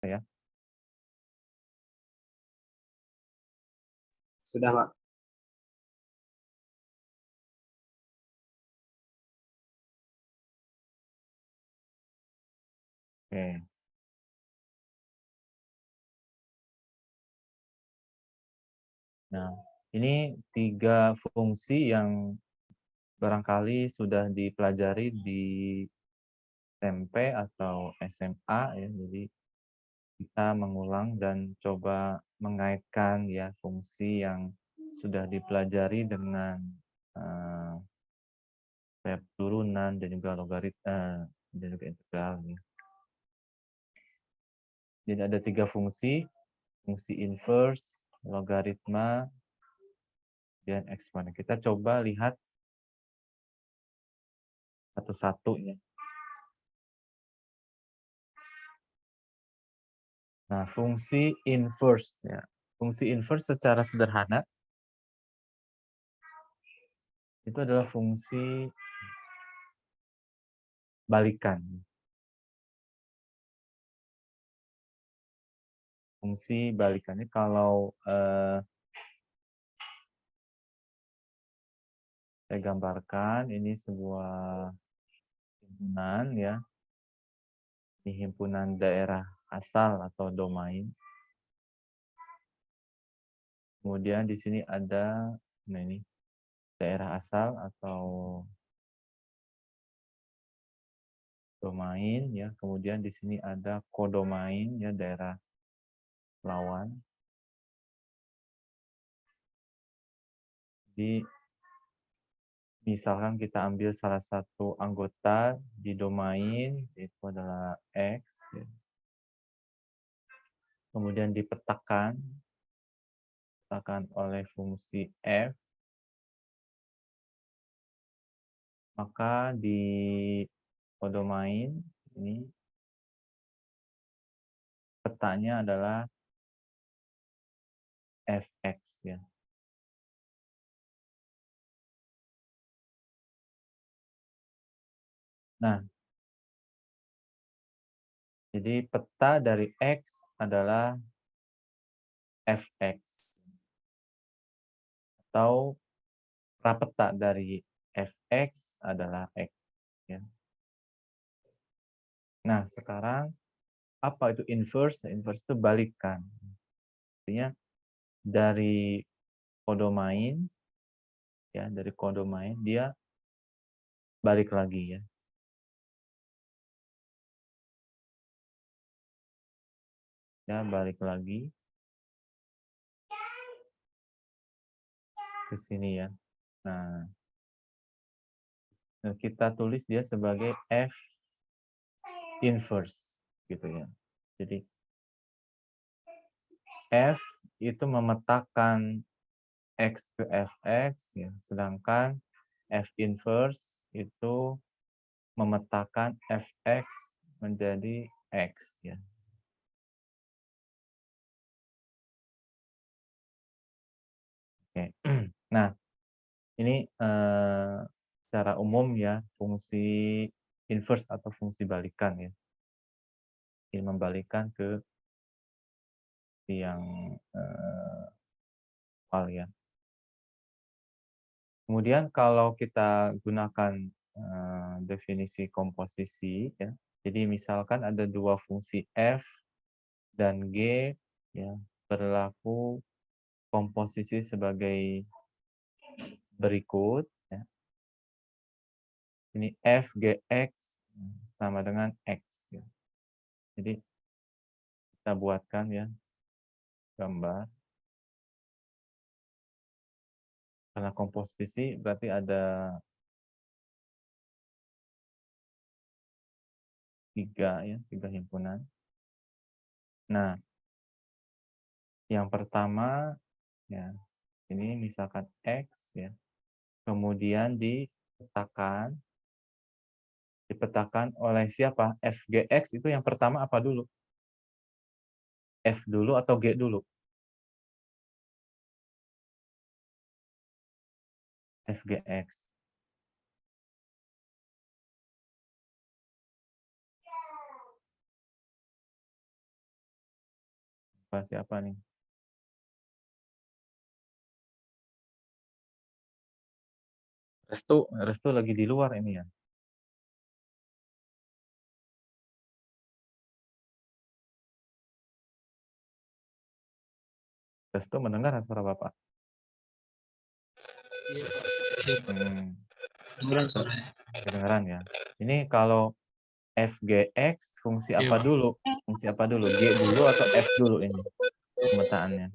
Ya. Sudah, Pak. Oke. Nah, ini 3 fungsi yang barangkali sudah dipelajari di SMP atau SMA ya. Jadi kita mengulang dan coba mengaitkan ya fungsi yang sudah dipelajari dengan eh, step turunan dan juga logaritma dan juga integral ya. Jadi ada 3 fungsi, fungsi inverse, logaritma, dan eksponen. Kita coba lihat satu-satu ya. Nah, fungsi inverse ya. Fungsi inverse secara sederhana itu adalah fungsi balikan. Fungsi balikannya kalau saya gambarkan ini sebuah himpunan ya. Ini himpunan daerah asal atau domain. Kemudian di sini ada nah ini daerah asal atau domain ya. Kemudian di sini ada kodomain ya, daerah lawan. Jadi misalkan kita ambil salah satu anggota di domain, itu adalah X, ya. Kemudian dipetakan oleh fungsi F, maka di kodomain ini petanya adalah Fx ya. Nah, jadi peta dari X adalah Fx atau prapeta dari Fx adalah X ya. Nah, sekarang apa itu inverse? Inverse itu balikan. Artinya dari kodomain ya, dari kodomain dia balik lagi ya. Ya, balik lagi ke sini ya. Nah, kita tulis dia sebagai F inverse gitu ya. Jadi F itu memetakan X ke Fx ya, sedangkan F inverse itu memetakan Fx menjadi X ya. Oke. Nah, ini secara umum ya fungsi inverse atau fungsi balikan ya. Ini membalikan ke yang awal ya. Kemudian kalau kita gunakan definisi komposisi ya. Jadi misalkan ada dua fungsi f dan g ya, berlaku komposisi sebagai berikut ya. Ini f gx sama dengan x ya. Jadi kita buatkan ya gambar. Karena komposisi berarti ada 3 ya, 3 himpunan. Nah, yang pertama ya, ini misalkan X ya. Kemudian dipetakan oleh siapa? FGX itu yang pertama apa dulu? F dulu atau G dulu? FGX. Siapa nih? Restu lagi di luar ini ya. Restu mendengar suara Bapak? Iya, Pak. Siapa? Kedengeran suaranya. Kedengeran ya. Ini kalau FGX fungsi Iya, apa Pak. dulu? Fungsi apa dulu? G dulu atau F dulu ini pemetaannya?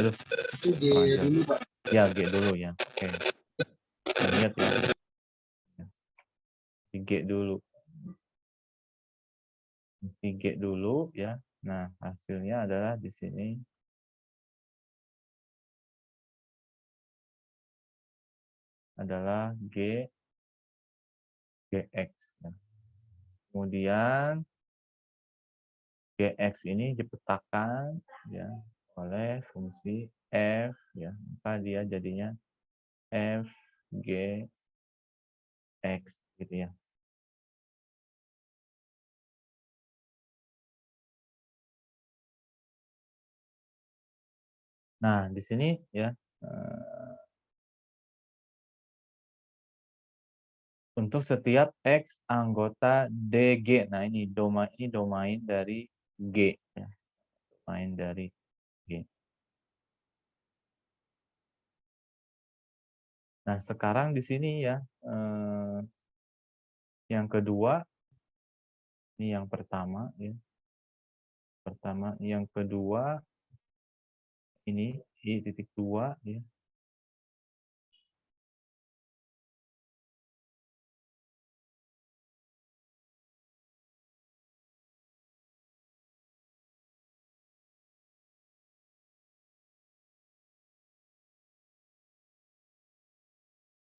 Aduh, Itu G kurang jelas. dulu, Pak. Ya, G dulu ya. Oke. Kita lihat ya. Di G dulu. Di G dulu ya. Nah, hasilnya adalah di sini. Adalah GX. Ya. Kemudian GX ini dipetakan ya oleh fungsi F ya. Maka dia jadinya F, G, X gitu ya. Nah, di sini ya untuk setiap X anggota DG. Nah, ini domain dari G ya. Domain dari G. Nah, sekarang di sini ya yang kedua ini yang pertama ya. Pertama, yang kedua ini I titik 2 ya.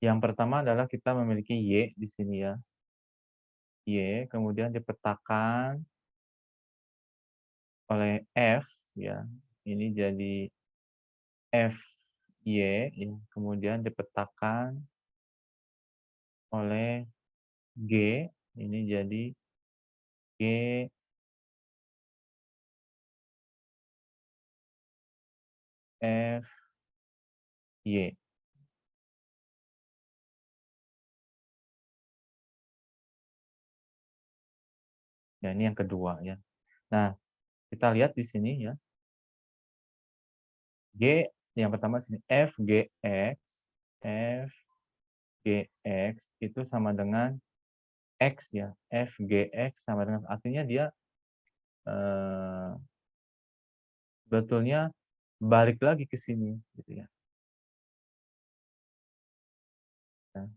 Yang pertama adalah kita memiliki Y di sini ya. Y, kemudian dipetakan oleh F ya. Ini jadi FY ya. Kemudian dipetakan oleh G, ini jadi G F Y. Ya, ini yang kedua ya. Nah, kita lihat di sini ya. G yang pertama sini FGX itu sama dengan X ya. FGX sama dengan artinya dia sebetulnya balik lagi ke sini gitu ya. Nah,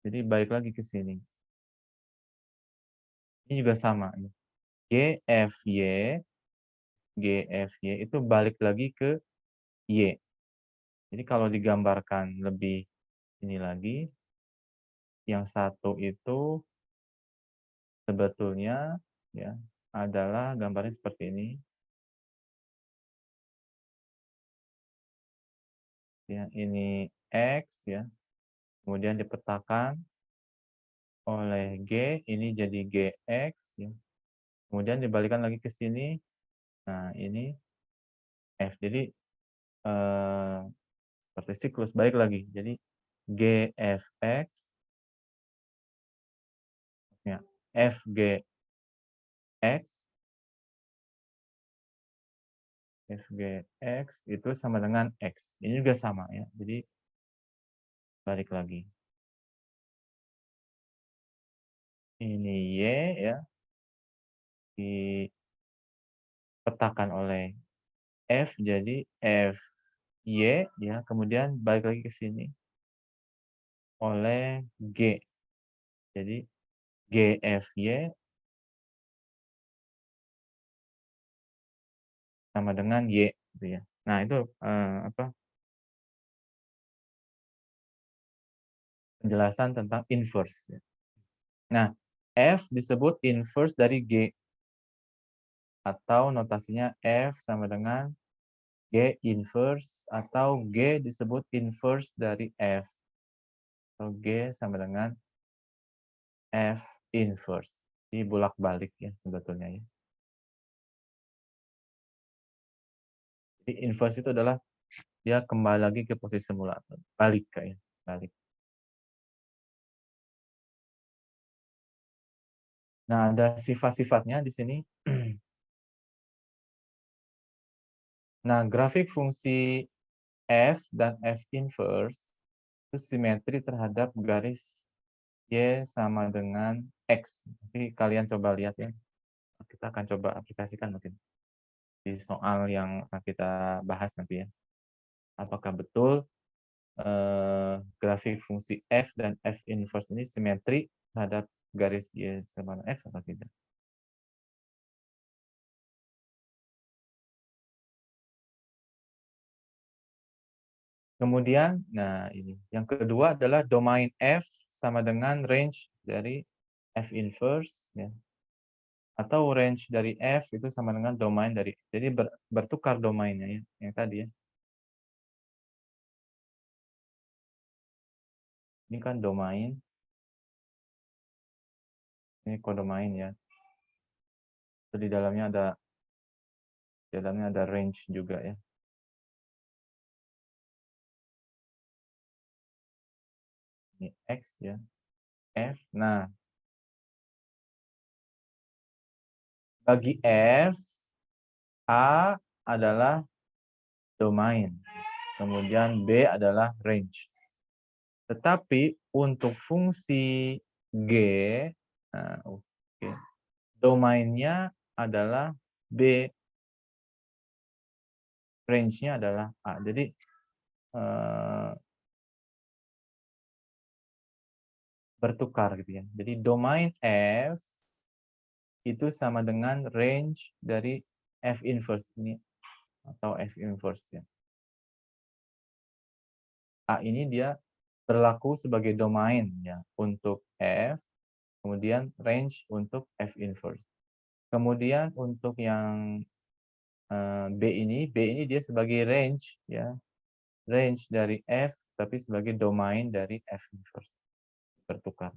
jadi balik lagi ke sini. Ini juga sama ya. GFY itu balik lagi ke Y. Jadi kalau digambarkan lebih ini lagi, yang satu itu sebetulnya ya adalah gambarnya seperti ini. Ya, ini X ya. Kemudian dipetakan oleh G, ini jadi GX ya. Kemudian dibalikan lagi ke sini. Nah, ini F. Jadi seperti siklus balik lagi. Jadi GFX ya, FGX itu sama dengan X. Ini juga sama ya. Jadi balik lagi. Ini Y ya. Dipetakan oleh F jadi FY ya. Kemudian balik lagi ke sini oleh G. Jadi GFY sama dengan Y gitu ya. Nah, itu penjelasan tentang inverse ya. Nah, F disebut inverse dari G atau notasinya F sama dengan G inverse atau G disebut inverse dari F. Atau G sama dengan F inverse. Jadi bolak-balik ya sebetulnya ya. Inverse itu adalah dia kembali lagi ke posisi semula, balik kayak balik. Nah, ada sifat-sifatnya di sini. Nah, grafik fungsi f dan f inverse itu simetri terhadap garis y sama dengan x. Jadi kalian coba lihat ya. Kita akan coba aplikasikan mungkin di soal yang akan kita bahas nanti ya. Apakah betul grafik fungsi f dan f inverse ini simetri terhadap garis y sama dengan x atau tidak? Kemudian, nah ini. Yang kedua adalah domain F sama dengan range dari F inverse. Ya. Atau range dari F itu sama dengan domain dari, jadi bertukar domainnya ya, yang tadi ya. Ini kan domain. Ini kodomain ya. Jadi dalamnya ada range juga ya. Ini X ya. F. Nah, bagi F, A adalah domain. Kemudian B adalah range. Tetapi untuk fungsi G, nah, okay, domainnya adalah B, range-nya adalah A. Jadi bertukar gitu ya. Jadi domain F itu sama dengan range dari F inverse ini atau F inverse ya. A ini dia berlaku sebagai domain ya untuk F, kemudian range untuk F inverse. Kemudian untuk yang B ini dia sebagai range ya, range dari F tapi sebagai domain dari F inverse, bertukar.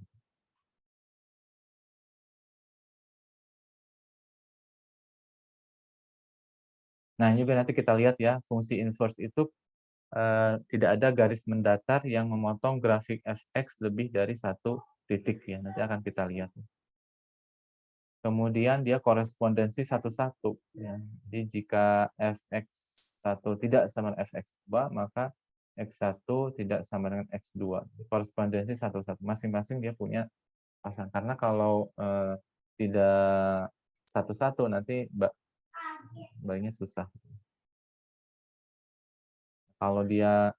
Nah, ini juga nanti kita lihat ya, fungsi inverse itu tidak ada garis mendatar yang memotong grafik fx lebih dari satu titik ya, nanti akan kita lihat. Kemudian dia korespondensi satu-satu ya. Jadi jika fx1 tidak sama dengan fx2, maka x1 tidak sama dengan x2. Korespondensi satu-satu. Masing-masing dia punya pasang. Karena kalau tidak satu-satu nanti bayinya susah. Kalau dia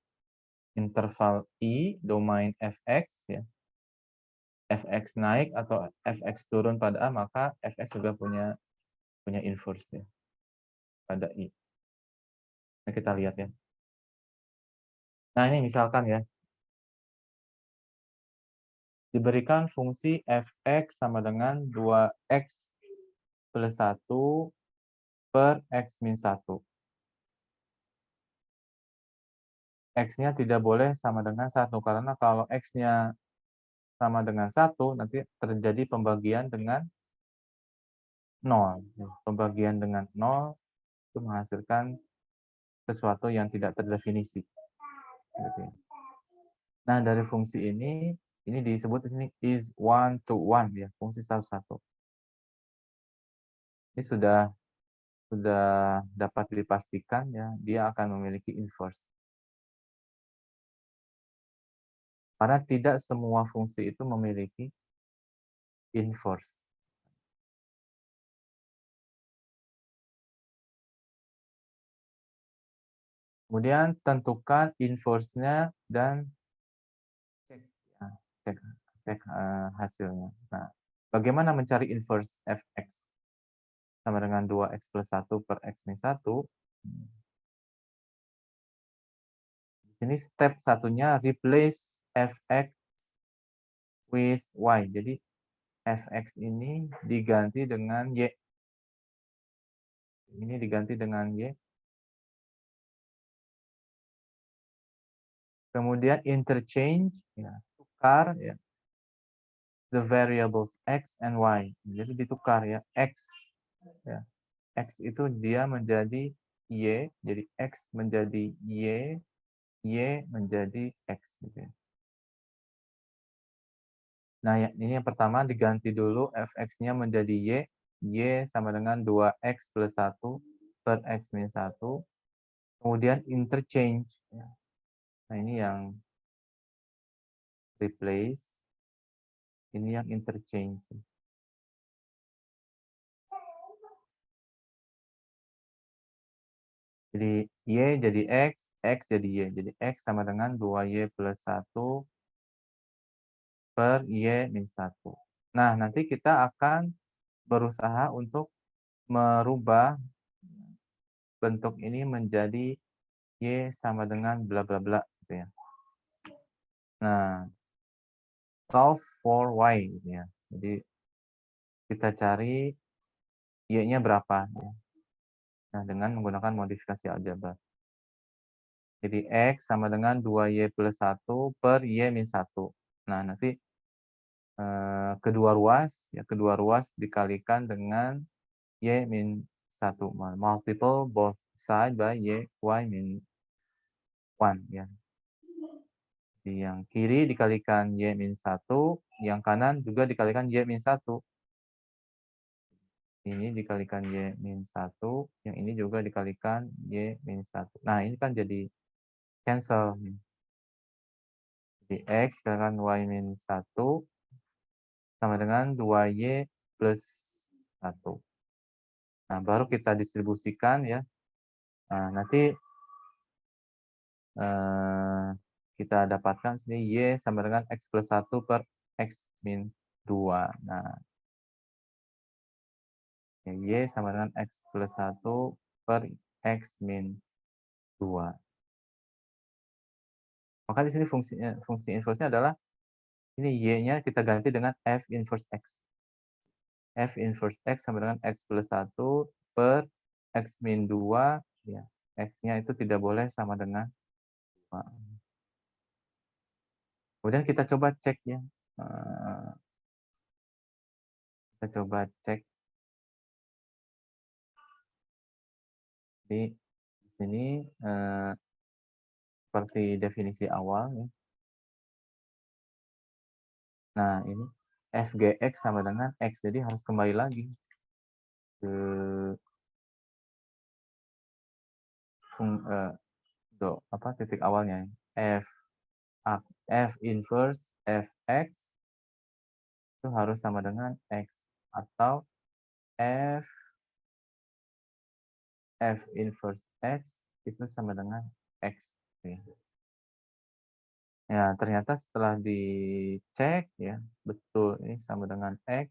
interval I, domain fx ya, fx naik atau fx turun pada A, maka fx juga punya inverse ya pada I. Nah, kita lihat ya. Nah, ini misalkan ya. Diberikan fungsi fx sama dengan 2x plus 1 per x min 1. X-nya tidak boleh sama dengan 1, karena kalau X-nya sama dengan 1, nanti terjadi pembagian dengan 0. Pembagian dengan 0 itu menghasilkan sesuatu yang tidak terdefinisi. Nah, dari fungsi ini disebut di sini is one to one ya, fungsi satu-satu. Ini sudah dapat dipastikan ya, dia akan memiliki inverse. Karena tidak semua fungsi itu memiliki inverse. Kemudian tentukan inverse-nya dan cek hasilnya. Nah, bagaimana mencari inverse fx? Sama dengan 2x plus 1 per x min 1. Ini step satunya replace fx with y. Jadi fx ini diganti dengan y. Ini diganti dengan y. Kemudian interchange, ya, tukar ya, the variables x and y. Jadi ditukar ya, x ya. X itu dia menjadi Y, jadi X menjadi Y menjadi X. Gitu ya. Nah, ini yang pertama diganti dulu fx-nya menjadi Y sama dengan 2x plus 1 per x min 1. Kemudian interchange. Ya. Nah, ini yang replace. Ini yang interchange. Jadi Y jadi X jadi Y. Jadi X sama dengan 2Y plus 1 per Y min 1. Nah, nanti kita akan berusaha untuk merubah bentuk ini menjadi Y sama dengan bla bla bla gitu ya. Nah, solve for Y gitu ya. Jadi kita cari Y-nya berapa ya. Nah, dengan menggunakan modifikasi aljabar. Jadi X sama dengan 2Y plus 1 per Y min 1. Nah, nanti kedua ruas dikalikan dengan Y min 1. Multiple both side by Y min 1 ya. Jadi yang kiri dikalikan Y min 1, yang kanan juga dikalikan Y min 1. Ini dikalikan Y min 1, yang ini juga dikalikan Y min 1. Nah, ini kan jadi cancel. Jadi X dikalikan Y min 1 sama dengan 2Y plus 1. Nah, baru kita distribusikan ya. Nah, nanti kita dapatkan sini Y sama dengan X plus 1 per X min 2. Nah, Y sama dengan X plus 1 per X min 2. Maka di sini fungsi inverse-nya adalah ini Y-nya kita ganti dengan F inverse X. F inverse X sama dengan X plus 1 per X min 2. Ya, X-nya itu tidak boleh sama dengan 2. Kemudian kita coba cek ya. Kita coba cek. Di sini seperti definisi awal ya. Nah, ini fgx sama dengan x, jadi harus kembali lagi ke titik awalnya. F inverse fx itu harus sama dengan x, atau f inverse x itu sama dengan x. Ya, ternyata setelah dicek ya, betul ini sama dengan x,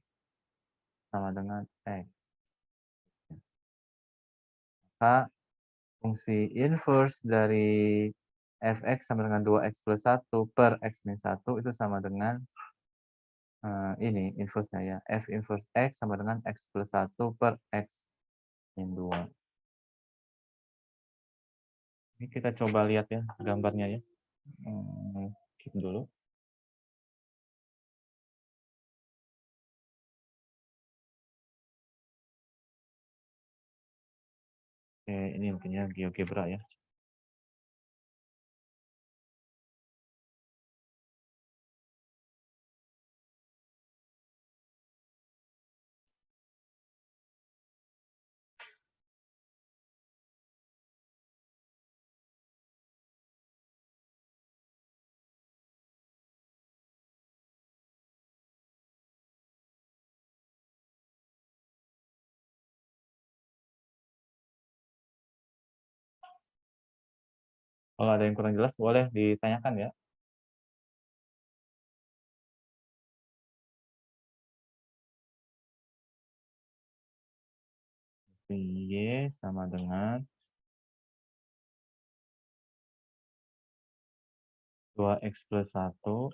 sama dengan x. Maka fungsi inverse dari fx sama dengan 2x plus 1 per x min 1 itu sama dengan ini inverse-nya ya. F inverse x sama dengan x plus 1 per x min 2. Ini kita coba lihat ya gambarnya ya. Keep dulu. Oke, ini mungkin ya GeoGebra ya. Kalau ada yang kurang jelas boleh ditanyakan ya. Y sama dengan 2x plus 1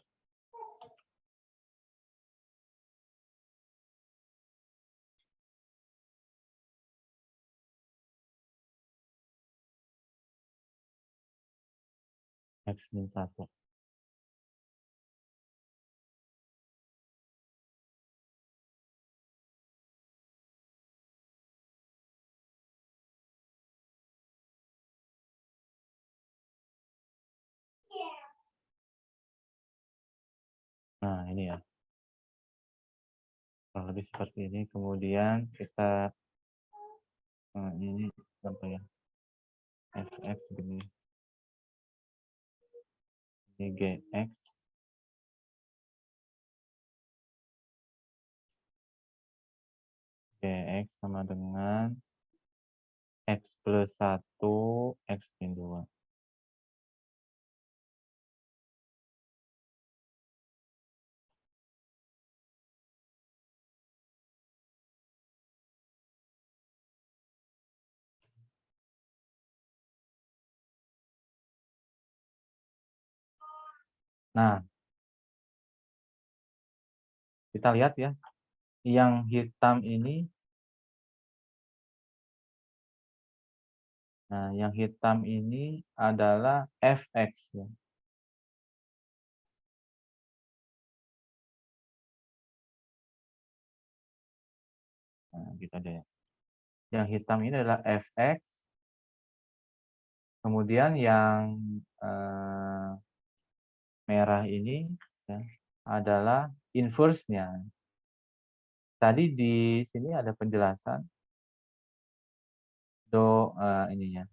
x min 1. Nah, ini ya. Kurang lebih seperti ini. Kemudian kita ini apa ya? Fx begini. Ini Gx. Gx sama dengan X plus 1, X min 2. Nah, kita lihat ya. Yang hitam ini, nah yang hitam ini adalah Fx ya. Nah, gitu deh. Yang hitam ini adalah Fx. Kemudian yang merah ini ya, adalah inverse-nya. Tadi di sini ada penjelasan ininya.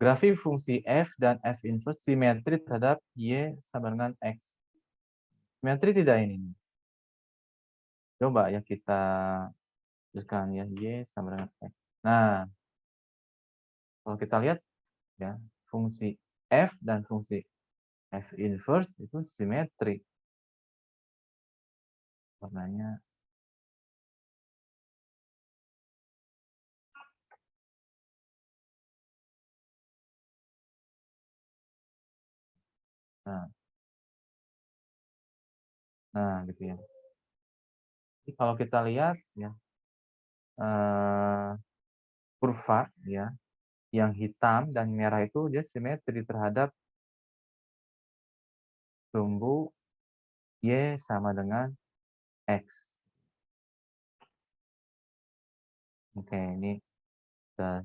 Grafik fungsi f dan f inverse simetri terhadap y sama dengan x. Simetri tidak ini. Coba ya kita tuliskan ya y sama dengan x. Nah, kalau kita lihat ya, fungsi f dan fungsi f inverse itu simetri. Warnanya nah gitu ya. Jadi kalau kita lihat ya, kurva ya, yang hitam dan merah itu dia simetri terhadap sumbu y sama dengan x. Oke, ini sudah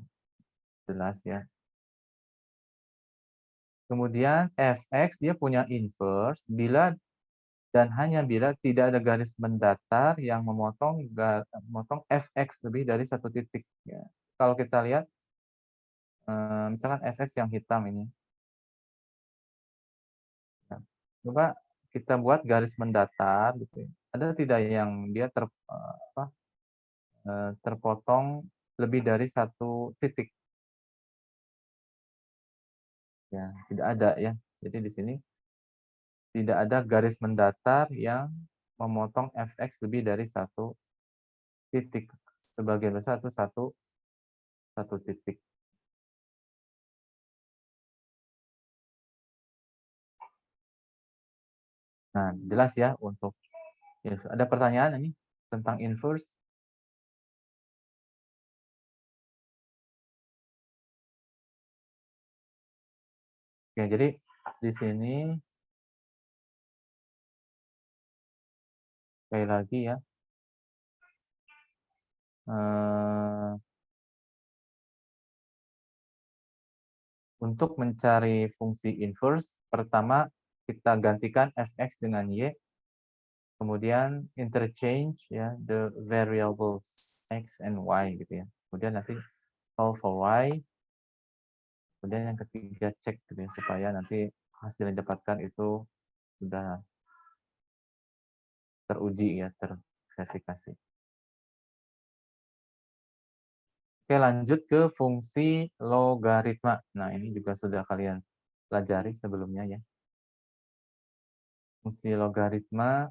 jelas ya. Kemudian fx dia punya inverse bila dan hanya bila tidak ada garis mendatar yang memotong fx lebih dari satu titik. Ya. Kalau kita lihat, misalkan fx yang hitam ini, ya. Coba kita buat garis mendatar, gitu ya. Ada tidak yang dia terpotong lebih dari satu titik? Ya, tidak ada ya. Jadi di sini tidak ada garis mendatar yang memotong fx lebih dari satu titik. Sebagian besar itu satu titik. Nah, jelas ya untuk ya, ada pertanyaan ini tentang inverse. Oke, jadi di sini sekali lagi ya, untuk mencari fungsi inverse, pertama kita gantikan fx dengan y, kemudian interchange ya the variables x and y gitu ya. Kemudian nanti solve for y, kemudian yang ketiga cek gitu ya, supaya nanti hasil yang didapatkan itu sudah teruji ya, terverifikasi. Oke, lanjut ke fungsi logaritma. Nah, ini juga sudah kalian pelajari sebelumnya ya. Fungsi logaritma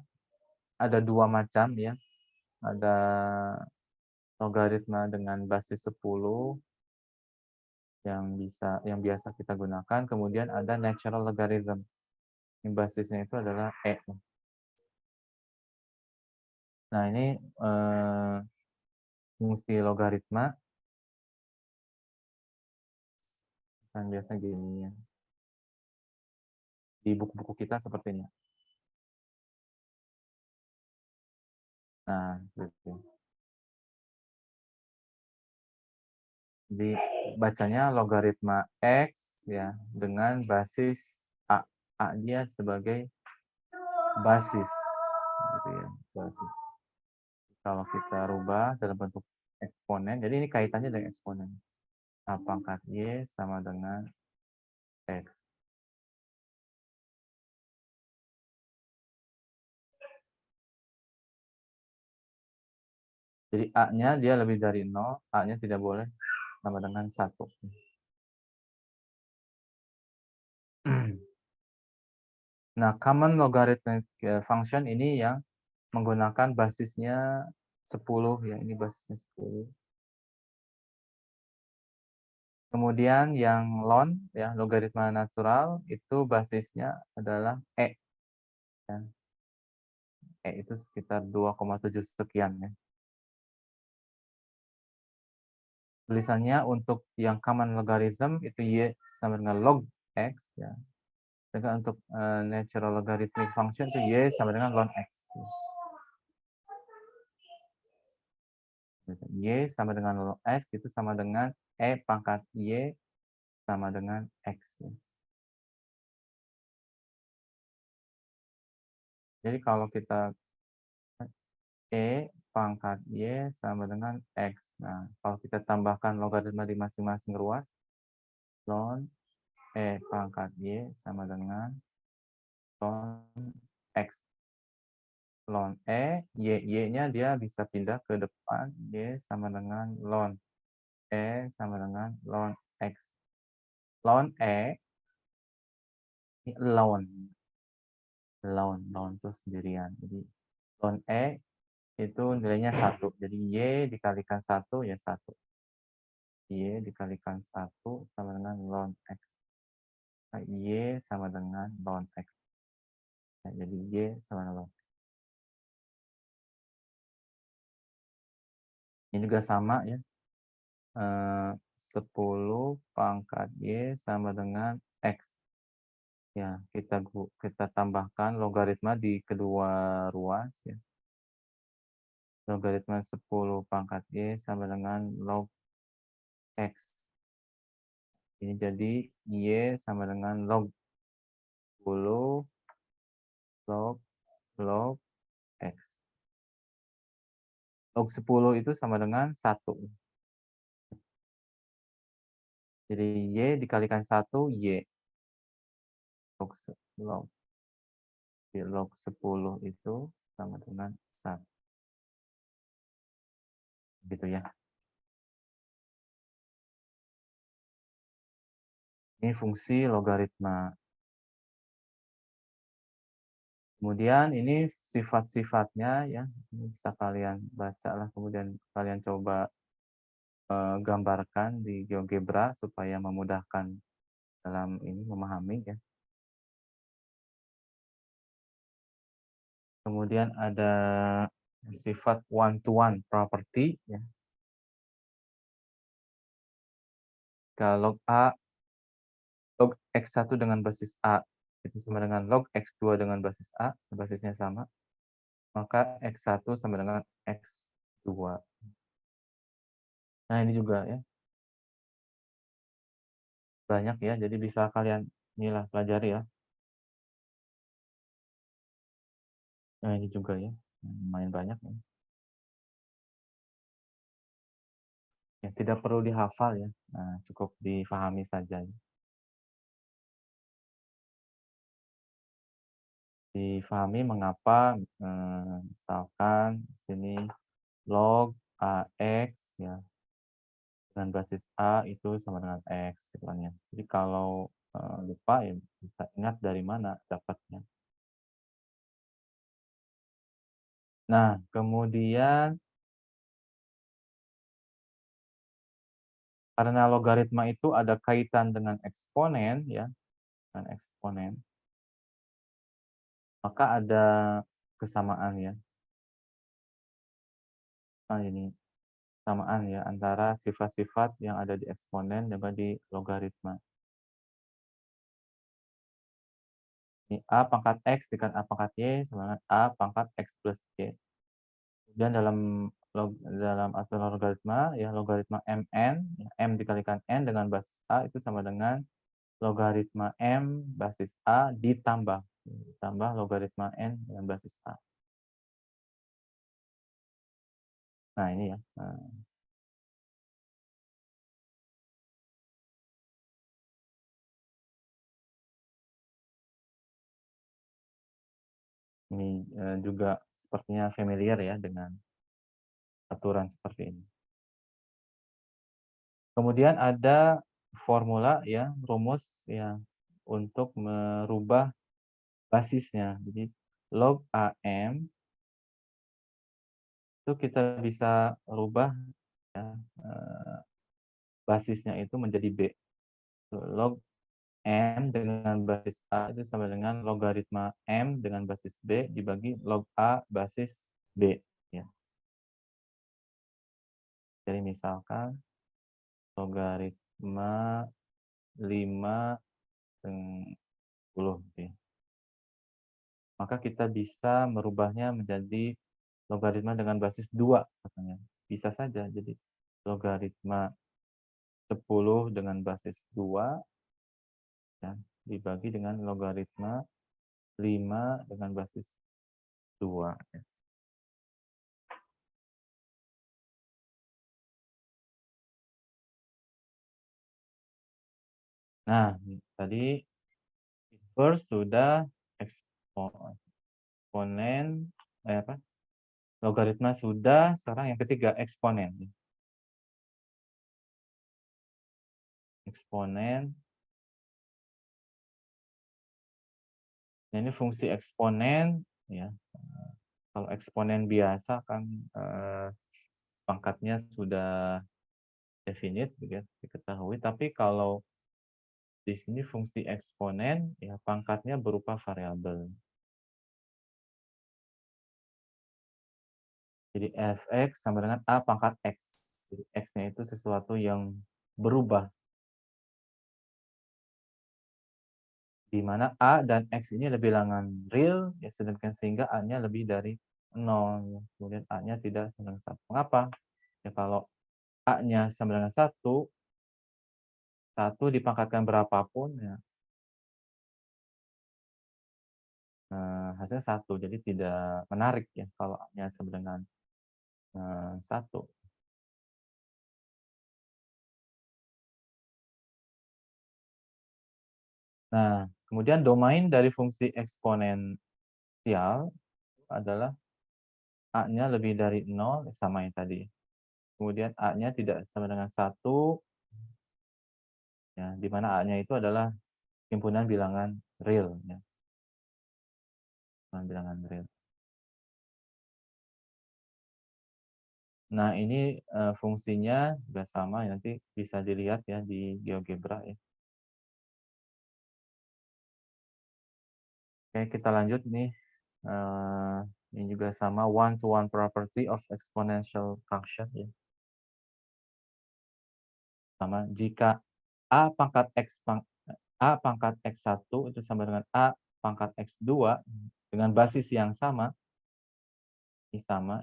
ada dua macam ya. Ada logaritma dengan basis 10 yang biasa kita gunakan, kemudian ada natural logarithm. Yang basisnya itu adalah e. Nah, ini fungsi logaritma kan biasa gini ya. Di buku-buku kita sepertinya. Nah, gitu. Jadi bacanya logaritma x ya dengan basis a. A dia sebagai basis, gitu ya, basis. Kalau kita rubah dalam bentuk eksponen, jadi ini kaitannya dengan eksponen. A pangkat Y sama dengan X. Jadi A-nya dia lebih dari 0, A-nya tidak boleh sama dengan 1. Nah, common logarithmic function ini yang menggunakan basisnya 10 ya, ini basisnya 10. Kemudian yang ln ya, logaritma natural itu basisnya adalah E ya. E itu sekitar 2,7 sekian ya. Tulisannya untuk yang common logarithm itu Y sama dengan log X ya. Sedangkan untuk natural logarithmic function itu Y sama dengan ln X. Y sama dengan ln X itu sama dengan E pangkat Y sama dengan X. Jadi kalau kita E pangkat Y sama dengan X. Nah, kalau kita tambahkan logaritma di masing-masing ruas, ln E pangkat Y sama dengan ln X. Ln E, Y-nya dia bisa pindah ke depan, Y sama dengan ln E sama dengan ln X. Ln E, ini ln itu sendirian. Jadi ln E itu nilainya 1. Jadi Y dikalikan 1 ya 1. Y dikalikan 1 sama dengan ln X. Nah, Y sama dengan ln X. Nah, jadi Y sama dengan ln. Ini juga sama ya. 10 pangkat Y sama dengan X. Ya, kita tambahkan logaritma di kedua ruas ya. Logaritma 10 pangkat Y sama dengan log X. Ini jadi Y sama dengan log 10 log X. Log 10 itu sama dengan 1. Jadi Y dikalikan 1, Y. Log, log 10 itu sama dengan 1. Gitu ya. Ini fungsi logaritma. Kemudian ini sifat-sifatnya ya, ini bisa kalian baca lah, kemudian kalian coba gambarkan di GeoGebra supaya memudahkan dalam ini memahami ya. Kemudian ada sifat one-to-one property ya. Kalau log X1 dengan basis A itu sama dengan log X2 dengan basis A, basisnya sama, maka X1 sama dengan X2. Nah, ini juga ya, banyak ya, jadi bisa kalian inilah pelajari ya. Nah, ini juga ya, lumayan banyak ya. Ya, tidak perlu dihafal ya, nah, cukup difahami saja. Ya. Difahami mengapa misalkan sini log AX ya dengan basis A itu sama dengan X gitu kan ya. Jadi kalau lupa ya bisa ingat dari mana dapatnya. Nah, kemudian karena logaritma itu ada kaitan dengan eksponen ya, dengan eksponen, maka ada kesamaan ya. Nah, ini kesamaan ya antara sifat-sifat yang ada di eksponen dan di logaritma. Ini A pangkat X dikali A pangkat Y sama dengan A pangkat X plus Y. Kemudian dalam aturan logaritma, ya logaritma Mn, ya, M dikalikan N dengan basis A itu sama dengan logaritma M basis A ditambah Tambah logaritma N dengan basis A. Nah, ini ya. Ini juga sepertinya familiar ya dengan aturan seperti ini. Kemudian ada formula ya, rumus ya untuk merubah basisnya. Jadi log AM itu kita bisa rubah ya, basisnya itu menjadi B. Log M dengan basis A itu sama dengan logaritma M dengan basis B dibagi log A basis B. Ya. Jadi misalkan logaritma 5 dengan 10. Ya. Maka kita bisa merubahnya menjadi logaritma dengan basis 2 katanya. Bisa saja. Jadi logaritma 10 dengan basis 2 ya, dibagi dengan logaritma 5 dengan basis 2. Ya. Nah, tadi first sudah eksponen, logaritma sudah, sekarang yang ketiga eksponen. Eksponen. Nah, ini fungsi eksponen ya. Kalau eksponen biasa kan pangkatnya sudah definite gitu ya, diketahui, tapi kalau di sini fungsi eksponen ya pangkatnya berupa variabel. Jadi fx sama dengan a pangkat x. Jadi x-nya itu sesuatu yang berubah. Di mana a dan x ini lebih bilangan real, ya sedangkan sehingga a-nya lebih dari 0. Ya. Kemudian a-nya tidak sama dengan 1. Mengapa? Ya kalau a-nya sama dengan 1, 1 dipangkatkan berapapun, ya, hasilnya 1. Jadi tidak menarik ya kalau a-nya sama dengan 1. Nah, kemudian domain dari fungsi eksponensial adalah a-nya lebih dari 0, sama yang tadi. Kemudian a-nya tidak sama dengan 1, ya, di mana a-nya itu adalah himpunan bilangan real. Ya, bilangan real. Nah, ini fungsinya juga sama, nanti bisa dilihat ya di GeoGebra. Ya. Oke, kita lanjut nih. Ini juga sama, one-to-one property of exponential function. Ya. Sama, jika a pangkat x1 itu sama dengan a pangkat x2 dengan basis yang sama, ini sama,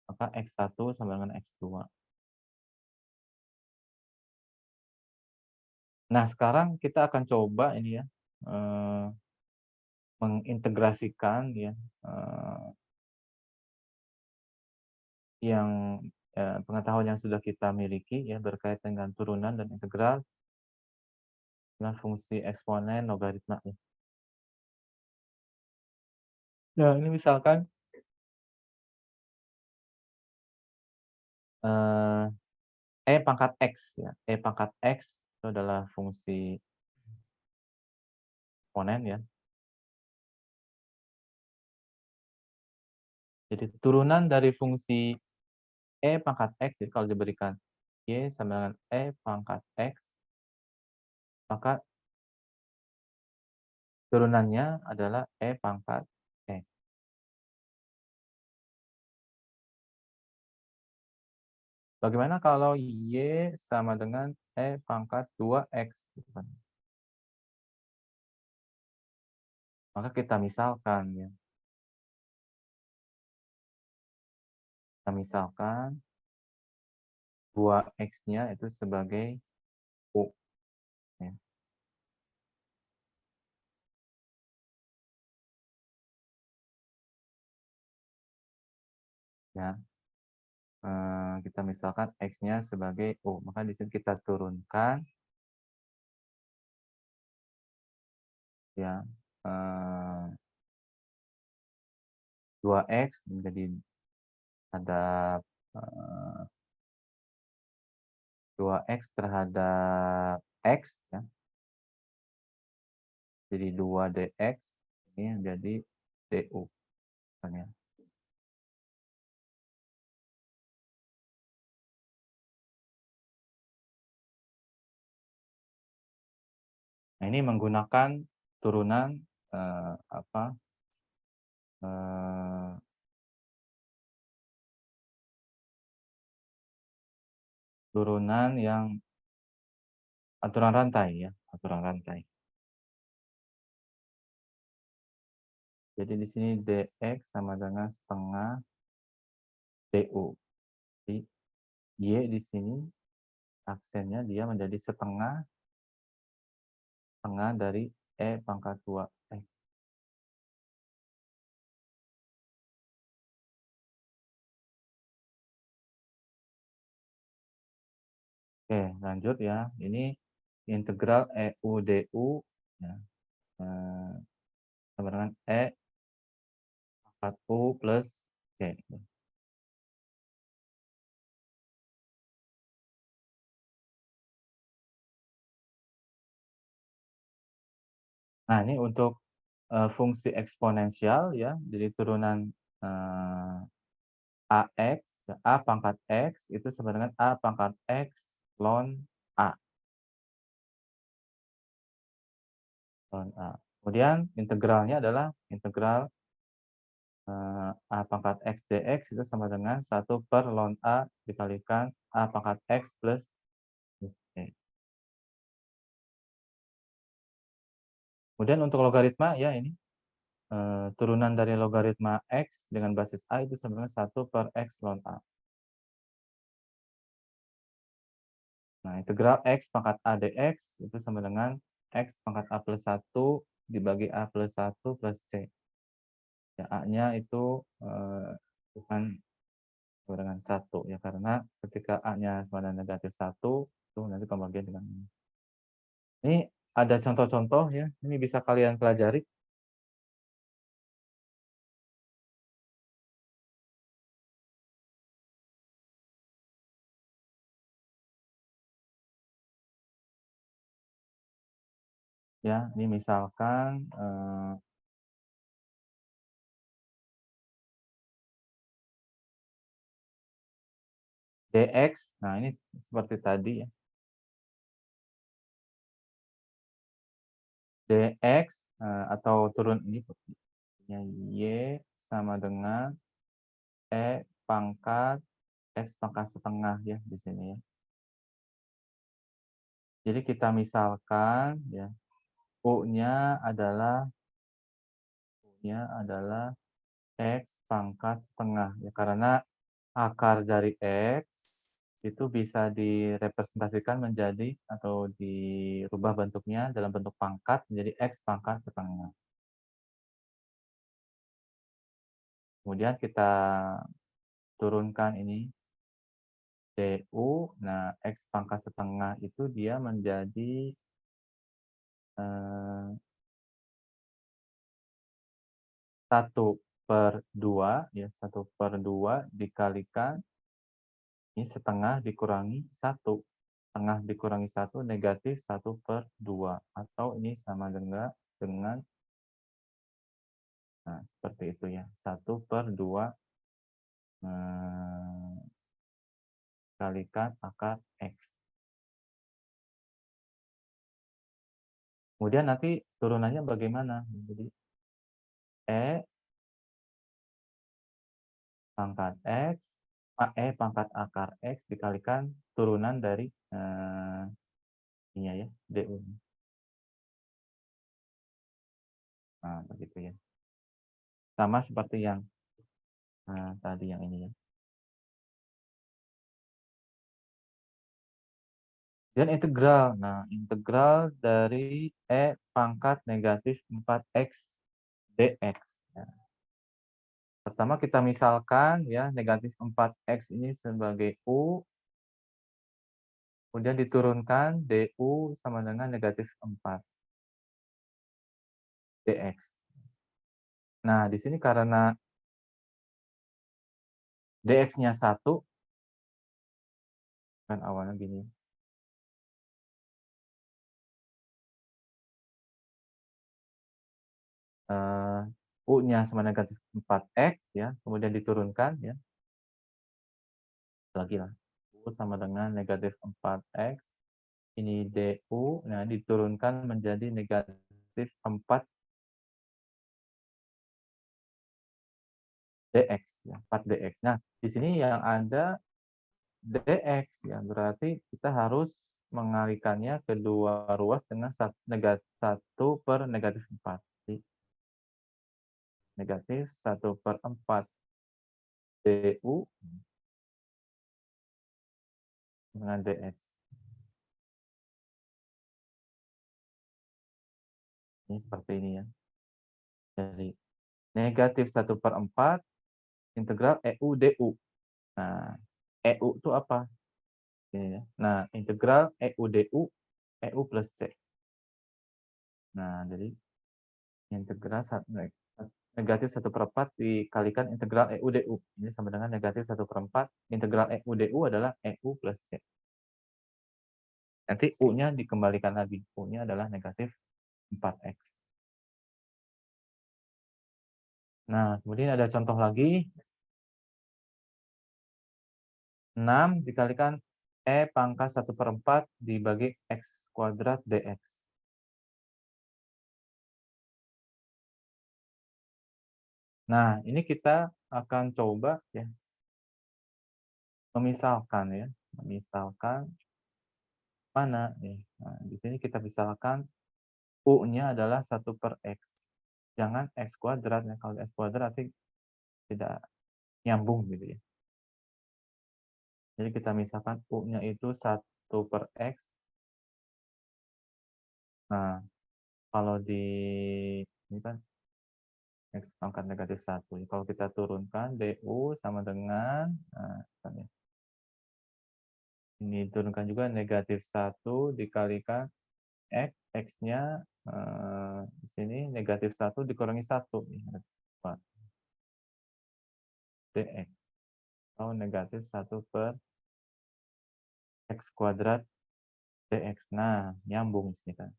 maka x1 sama dengan x2. Nah, sekarang kita akan coba ini ya, mengintegrasikan ya, yang pengetahuan yang sudah kita miliki ya berkaitan dengan turunan dan integral dengan fungsi eksponen logaritma. Ya. Nah, ini misalkan e pangkat x ya, e pangkat x itu adalah fungsi eksponen ya. Jadi turunan dari fungsi e pangkat x, jadi kalau diberikan y sama dengan e pangkat x, maka turunannya adalah e pangkat x. Bagaimana kalau y sama dengan e pangkat 2x? Gitu kan. Maka kita misalkan ya. Kita misalkan 2x-nya itu sebagai u. Ya. ya. Kita misalkan X-nya sebagai U, maka di sini kita turunkan ya, 2X menjadi ada, 2X terhadap X ya, jadi 2 dx, ini menjadi du misalnya. Nah, ini menggunakan turunan, apa, eee, turunan yang aturan rantai ya, aturan rantai. Jadi di sini dx sama dengan setengah du. Jadi y di sini aksennya dia menjadi setengah setengah dari e pangkat 2x. Oke, lanjut ya. Ini integral EU du ya, sama dengan e pangkat u plus c. Nah, ini untuk fungsi eksponensial ya, jadi turunan AX, A pangkat X itu sama dengan A pangkat X ln A. Ln A. Kemudian integralnya adalah integral A pangkat X dx itu sama dengan 1/ln A dikalikan A pangkat X plus C. Kemudian untuk logaritma ya ini, turunan dari logaritma X dengan basis A itu sama dengan 1/X ln A. Nah, integral X pangkat A dx itu sama dengan X pangkat A plus 1 dibagi A plus 1 plus C. Ya, A-nya itu, bukan sama dengan 1 ya, karena ketika A-nya sama dengan negatif 1 itu nanti pembagian dengan ini. Ini ada contoh-contoh ya, ini bisa kalian pelajari. Ya, ini misalkan, dx, nah ini seperti tadi ya, dx, atau turun ini ya, y sama dengan e pangkat x pangkat setengah ya di sini ya. Jadi kita misalkan ya, u-nya adalah x pangkat setengah ya, karena akar dari x itu bisa direpresentasikan menjadi atau dirubah bentuknya dalam bentuk pangkat menjadi x pangkat setengah. Kemudian kita turunkan ini du, nah x pangkat setengah itu dia menjadi 1/2 ya, 1/2 dikalikan ini setengah dikurangi 1. Setengah dikurangi 1 negatif 1/2 atau ini sama dengan nah seperti itu ya, 1/2 kalikan akar X. Kemudian nanti turunannya bagaimana? Jadi E pangkat X, E pangkat akar X dikalikan turunan dari ini ya, du. Nah, begitu ya. Sama seperti yang tadi yang ini ya. Dan integral. Nah, integral dari E pangkat negatif 4X dx. Ya. Pertama kita misalkan ya negatif 4x ini sebagai U, kemudian diturunkan du sama dengan negatif 4 dx. Nah, di sini karena dx-nya 1, kan awalnya gini. U-nya sama negatif 4x ya, kemudian diturunkan ya. Lagi lah. U sama dengan negatif 4x. Ini du, nah diturunkan menjadi negatif 4 dx ya, 4 dx. Nah, di sini yang ada dx ya, berarti kita harus mengalikannya kedua ruas dengan 1 per negatif 4. Jadi, negatif 1/4 du dengan dx. Ini seperti ini ya. Jadi negatif 1/4 integral EU du. Nah, EU itu apa? Ini ya. Nah, integral EU du, EU plus C. Nah, jadi integral negatif 1/4 dikalikan integral EU du. Ini sama dengan negatif 1/4 integral EU du adalah EU plus C. Nanti U-nya dikembalikan lagi. U-nya adalah negatif 4x. Nah, kemudian ada contoh lagi. 6 dikalikan E pangkat 1/4 dibagi X kuadrat dx. Nah, ini kita akan coba ya, memisalkan ya. Memisalkan mana nih. Nah, di sini kita misalkan U-nya adalah 1/X. Jangan X kuadrat ya. Kalau X kuadrat nanti tidak nyambung gitu ya. Jadi kita misalkan U-nya itu 1/X. Nah, kalau di ini kan X pangkat negatif 1. Kalau kita turunkan du sama dengan, nah, ini turunkan juga negatif 1 dikalikan X, X-nya di sini negatif 1 dikurangi 1. Dx. Atau negatif 1 per X kuadrat dx. Nah, nyambung di sini kan.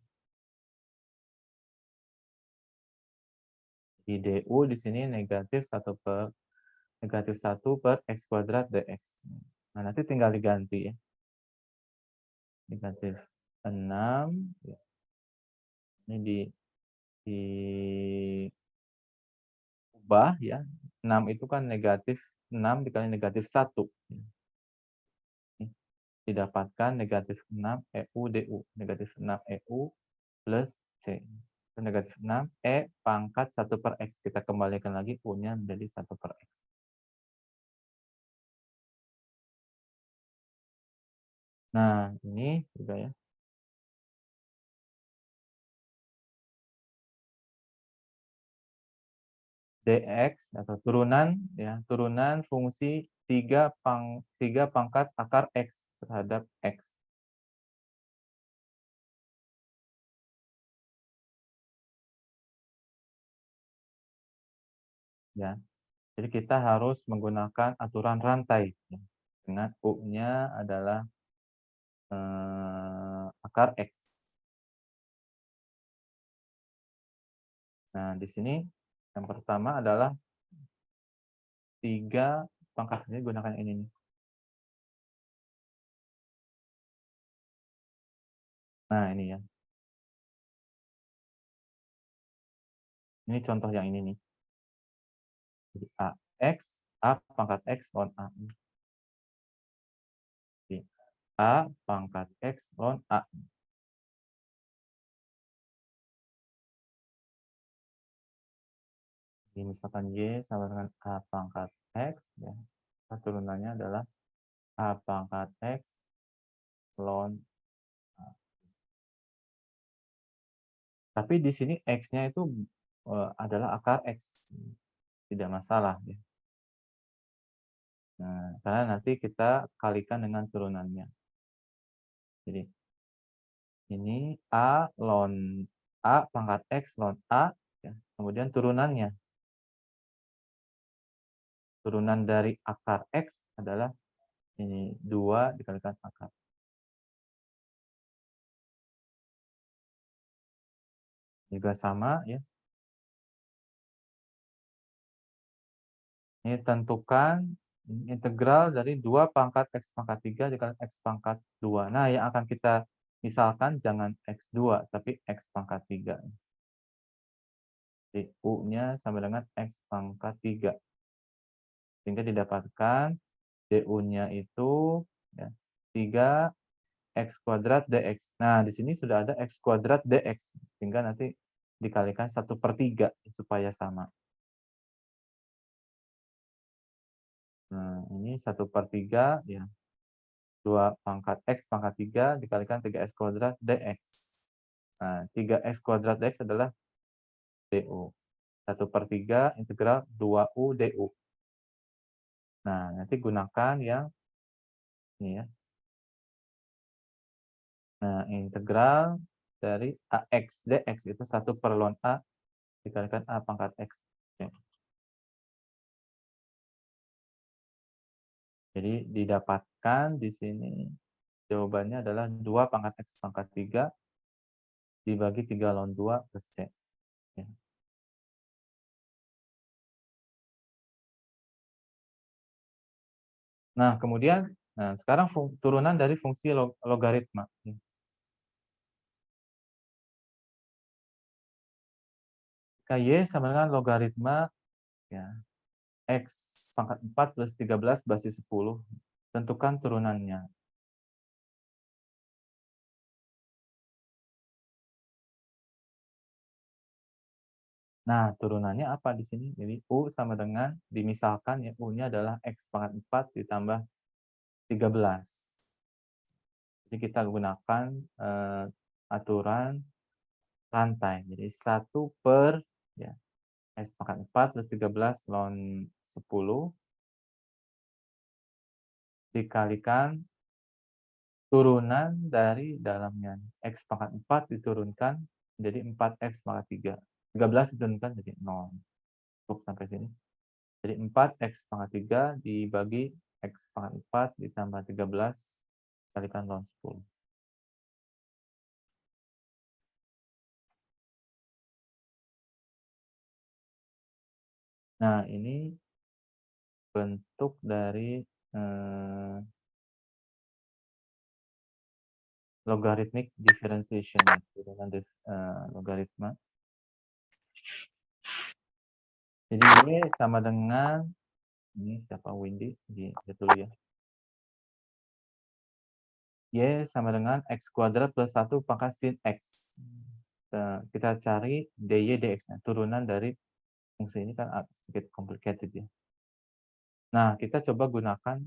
Di du di sini negatif 1 per X kuadrat dx. Nah, nanti tinggal diganti ya. Negatif 6. Ya. Ini diubah ya. 6 itu kan negatif 6 dikali negatif 1. Didapatkan negatif 6 EU du. Negatif 6 EU plus C. Negatif 6 E pangkat 1/X. Kita kembalikan lagi U-nya menjadi 1/X. Nah, ini juga ya. Dx atau turunan ya, turunan fungsi 3 pangkat akar X terhadap X. Ya. Jadi kita harus menggunakan aturan rantai ya, dengan U-nya adalah akar X. Nah, di sini yang pertama adalah 3 pangkat, ini gunakan ini nih. Nah, ini ya. Ini contoh yang ini nih. Jadi A pangkat X ln A. Jadi A pangkat X ln A. Jadi misalkan Y sama dengan A pangkat X, ya. Turunannya adalah A pangkat X ln A. Tapi di sini X-nya itu adalah akar X. tidak masalah ya. Nah, karena nanti kita kalikan dengan turunannya. Jadi ini A ln A pangkat X ln A, ya. Kemudian turunannya. Turunan dari akar X adalah ini 2 dikalikan akar. Juga sama ya. Ini tentukan integral dari 2 pangkat X pangkat 3 dikali X pangkat 2. Nah, yang akan kita misalkan jangan X2, tapi X pangkat 3. Jadi U-nya sama dengan X pangkat 3. Sehingga didapatkan DU-nya itu ya, 3 X kuadrat DX. Nah, di sini sudah ada X kuadrat DX. Sehingga nanti dikalikan 1/3 supaya sama. Nah, ini 1/3 ya. 2 pangkat X pangkat 3 dikalikan 3X kuadrat DX. Nah, 3X kuadrat DX adalah DU. 1/3 integral 2U DU. Nah, nanti gunakan yang ini ya. Nah, integral dari AX DX itu 1/ln A dikalikan A pangkat X. Oke. Jadi didapatkan di sini jawabannya adalah 2 pangkat X pangkat 3 dibagi 3 ln 2 ke C. Ya. Nah, kemudian sekarang turunan dari fungsi logaritma. Jika Y sama dengan logaritma ya, X pangkat 4 plus 13 basis 10. Tentukan turunannya. Nah, turunannya apa di sini? Jadi U sama dengan, dimisalkan ya, U-nya adalah X pangkat 4 ditambah 13. Jadi kita gunakan aturan rantai. Jadi 1 per ya, X pangkat 4 plus 13 ln 10 dikalikan turunan dari dalamnya. X pangkat 4 diturunkan menjadi 4X pangkat 3. 13 diturunkan jadi 0. Cukup sampai sini. Jadi 4X pangkat 3 dibagi X pangkat 4 ditambah 13 dikalikan ln 10. Nah, ini bentuk dari logarithmic differentiation, turunan logaritma. Jadi Y sama dengan, ini siapa Windy, lihat dulu ya. Y sama dengan X kuadrat plus 1 pangkat sin X. Kita cari dy dx, turunan dari fungsi ini kan sedikit complicated ya. Nah, kita coba gunakan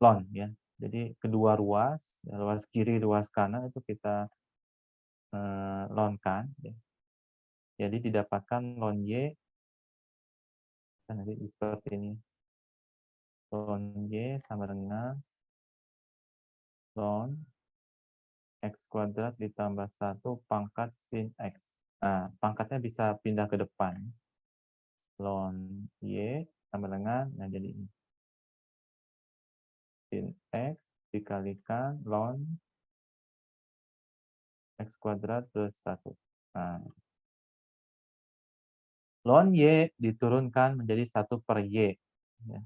ln ya. Jadi kedua ruas, ruas kiri, ruas kanan itu kita ln-kan. Ya. Jadi didapatkan ln Y, nanti seperti ini. Ln Y sama dengan ln X kuadrat ditambah 1 pangkat sin X. Nah, pangkatnya bisa pindah ke depan. Ln Y sama dengan, nah jadi ini. Sin X dikalikan ln X kuadrat plus 1. Nah, ln Y diturunkan menjadi 1 per Y. Ya.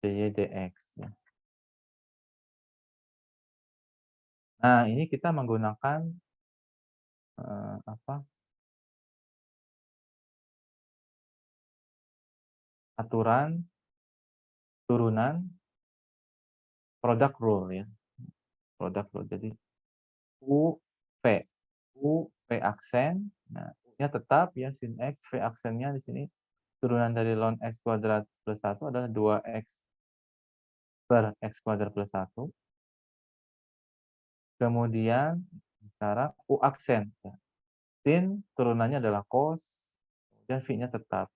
dy dx. Ya. Nah, ini kita menggunakan aturan turunan product rule ya. Product rule. Jadi U V. U V aksen. Nah, U-nya tetap ya sin X, V aksennya di sini turunan dari ln X kuadrat plus 1 adalah 2X per X kuadrat plus 1. Kemudian sekarang U aksen. Ya. sin turunannya adalah cos, kemudian V-nya tetap.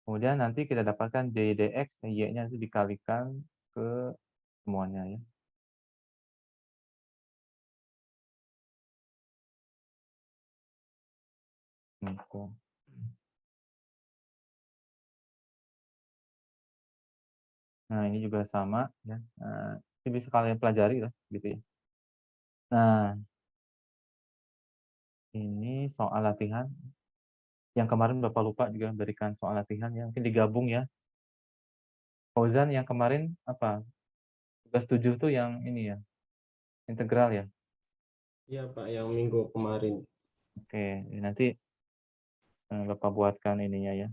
Kemudian nanti kita dapatkan dy dx, y-nya itu dikalikan ke semuanya ya. Gitu. Nah, ini juga sama ya. Ini bisa kalian pelajari lah gitu ya. Nah, ini soal latihan. Yang kemarin Bapak lupa juga berikan soal latihan ya. Mungkin digabung ya. Fauzan yang kemarin apa? Tugas 7 tuh yang ini ya. Integral ya. Iya Pak, yang minggu kemarin. Oke, nanti Bapak buatkan ininya ya.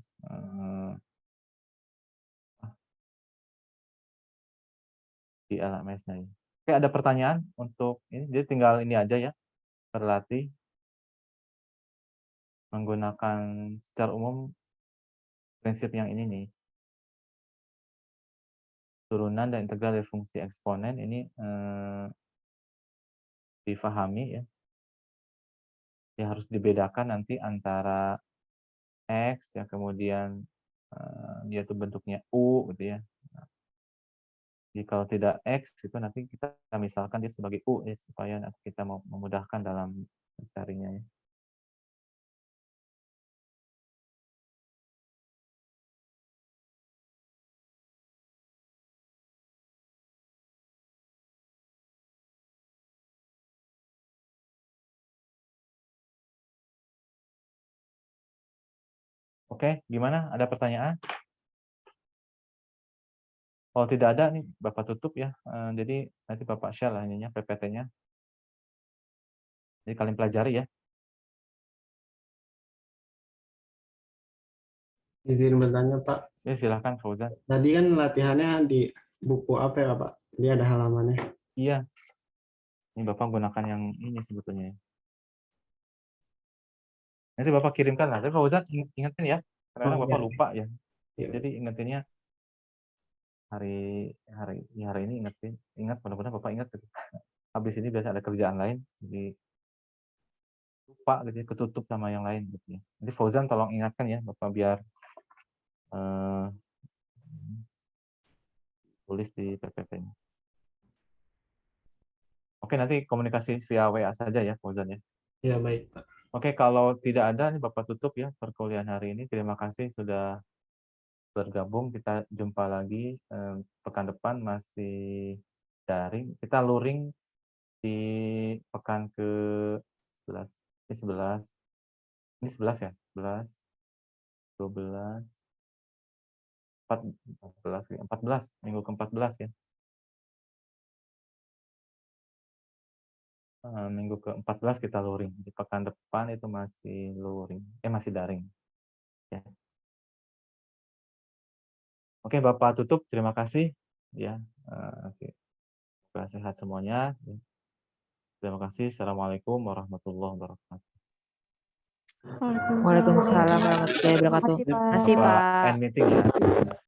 Di LMS-nya ya. Oke, ada pertanyaan untuk ini. Jadi tinggal ini aja ya. Berlatih menggunakan secara umum prinsip yang ini nih. Turunan dan integral dari fungsi eksponen ini difahami ya. Ya harus dibedakan nanti antara X yang kemudian dia tuh bentuknya U gitu ya. Nah, jadi kalau tidak X itu nanti kita misalkan dia sebagai U ya supaya nanti kita mau memudahkan dalam mencarinya ya. Oke, gimana? Ada pertanyaan? Kalau tidak ada nih Bapak tutup ya. Jadi nanti Bapak share lah ininya PPT-nya. Jadi kalian pelajari ya. Izin bertanya Pak, Ya silahkan Fauzan. tadi kan latihannya di buku apa ya Pak? Dia ada halamannya. Iya. Ini Bapak gunakan yang ini sebetulnya. Nanti Bapak kirimkan lah. Tapi Fauzan ingetin ya. Karena Oh Bapak iya. lupa ya. Iya. Jadi ingetinnya hari ini ingetin. Ingat, mudah-mudahan Bapak ingat. Habis ini biasa ada kerjaan lain. Jadi lupa gitu ya, ketutup sama yang lain gitu ya. Jadi Fauzan tolong ingatkan ya Bapak biar tulis di PPT-nya. Oke, nanti komunikasi via WA saja ya Fauzan ya. Iya baik Pak. Oke, kalau tidak ada nih Bapak tutup ya perkuliahan hari ini. Terima kasih sudah bergabung. Kita jumpa lagi pekan depan masih daring. Kita luring di pekan ke-11. Ini 11. Ini 11 ya? 11, 12, 14, 14, minggu ke-14 ya. Minggu ke-14 kita luring. Di pekan depan itu masih luring. Masih daring. Ya. Oke, Bapak tutup. Terima kasih. Ya. Oke. Sehat semuanya. Terima kasih. Assalamualaikum warahmatullahi wabarakatuh. Waalaikumsalam warahmatullahi wabarakatuh. Terima kasih, Pak. Terima kasih, Bapak Pak. end meeting ya.